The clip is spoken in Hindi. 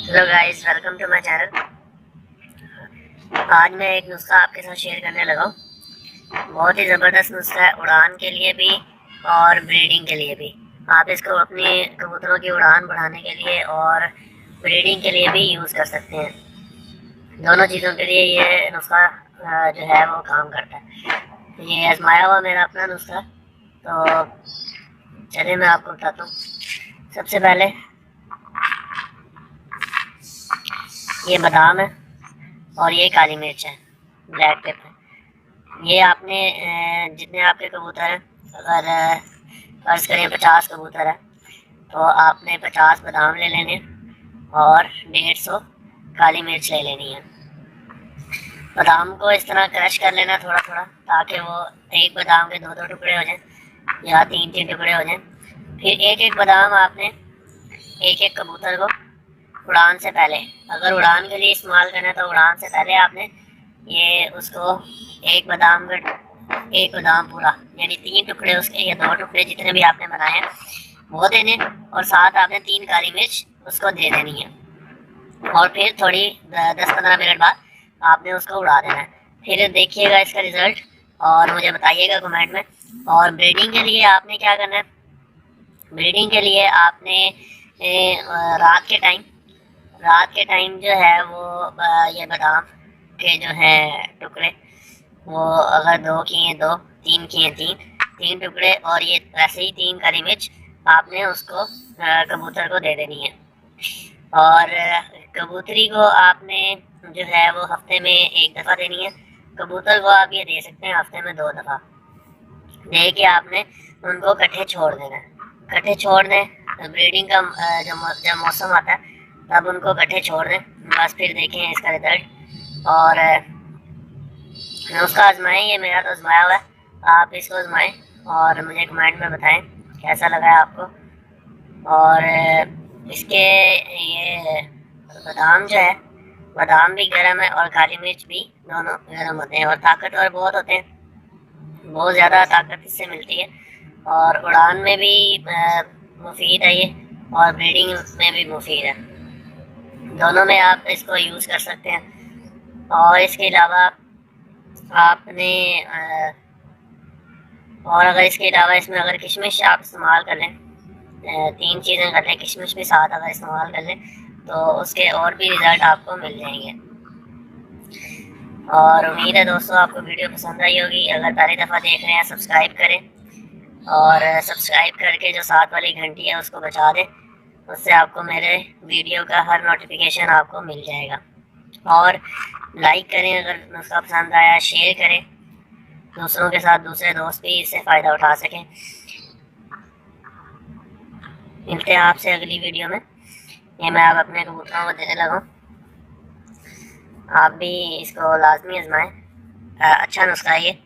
Hello guys, welcome to my channel. आज मैं एक नुस्खा आपके साथ शेयर करने लगा हूँ। बहुत ही ज़बरदस्त नुस्खा है उड़ान के लिए भी और ब्रीडिंग के लिए भी। आप इसको अपने कबूतरों की उड़ान बढ़ाने के लिए और ब्रीडिंग के लिए भी यूज़ कर सकते हैं। दोनों चीज़ों के लिए ये नुस्खा जो है वो काम करता है। ये आजमाया हुआ मेरा अपना नुस्खा। तो चलिए मैं आपको बताता हूँ। सबसे पहले ये बादाम है और ये काली मिर्च है, ब्लैक पेपर। ये आपने जितने आपके कबूतर हैं, अगर फर्ज करें 50 कबूतर है तो आपने 50 बादाम ले लेने और 150 काली मिर्च ले लेनी है। बादाम को इस तरह क्रश कर लेना थोड़ा थोड़ा, ताकि वो एक बादाम के 2-2 टुकड़े हो जाएं या 3-3 टुकड़े हो जाएं। फिर एक एक बादाम आपने एक एक कबूतर को उड़ान से पहले, अगर उड़ान के लिए इस्तेमाल करना है तो उड़ान से पहले आपने ये उसको एक बादाम पूरा, यानी 3 टुकड़े उसके या 2 टुकड़े जितने भी आपने बनाए हैं वो देने, और साथ आपने 3 काली मिर्च उसको दे देनी है। और फिर थोड़ी 10-15 मिनट बाद आपने उसको उड़ा देना है। फिर देखिएगा इसका रिजल्ट और मुझे बताइएगा कमेंट में। और ब्रीडिंग के लिए आपने क्या करना है, ब्रीडिंग के लिए आपने रात के टाइम जो है वो ये बादाम के जो है टुकड़े, वो अगर 2 किए 2, 3 किए 3 टुकड़े, और ये वैसे ही 3 काली मिर्च आपने उसको कबूतर को दे देनी है। और कबूतरी को आपने जो है वो हफ्ते में 1 दफ़ा देनी है। कबूतर को आप ये दे सकते हैं हफ्ते में 2 दफ़ा दे के आपने उनको इकट्ठे छोड़ देना है। इकट्ठे छोड़ दें, ब्रीडिंग का जब मौसम आता है तब उनको इकट्ठे छोड़ दें। बस फिर देखें इसका रिजल्ट। और उसका आजमाएं, ये मेरा तो आजमाया हुआ है, आप इसको आजमाएं और मुझे कमेंट में बताएं कैसा लगा है आपको। और इसके ये बादाम जो है, बादाम भी गर्म है और काली मिर्च भी, दोनों गर्म होते हैं और ताकतवर बहुत होते हैं। बहुत ज़्यादा ताकत इससे मिलती है और उड़ान में भी मुफीद है ये, और ब्रीडिंग में भी मुफीद है। दोनों में आप इसको यूज़ कर सकते हैं। और इसके अलावा आपने और अगर इसके अलावा इसमें अगर किशमिश आप इस्तेमाल कर लें, 3 चीज़ें कर लें, किशमिश भी साथ अगर इस्तेमाल कर लें तो उसके और भी रिज़ल्ट आपको मिल जाएंगे। और उम्मीद है दोस्तों आपको वीडियो पसंद आई होगी। अगर पहली दफ़ा देख रहे हैं सब्सक्राइब करें, और सब्सक्राइब करके जो साथ वाली घंटी है उसको बजा दें, उससे आपको मेरे वीडियो का हर नोटिफिकेशन आपको मिल जाएगा। और लाइक करें अगर नुस्खा पसंद आया, शेयर करें दूसरों के साथ, दूसरे दोस्त भी इससे फ़ायदा उठा सकें। मिलते हैं आपसे अगली वीडियो में। ये मैं आप अपने कबूतरों को देने लगा हूँ, आप भी इसको लाजमी आजमाएं। अच्छा नुस्खा है ये।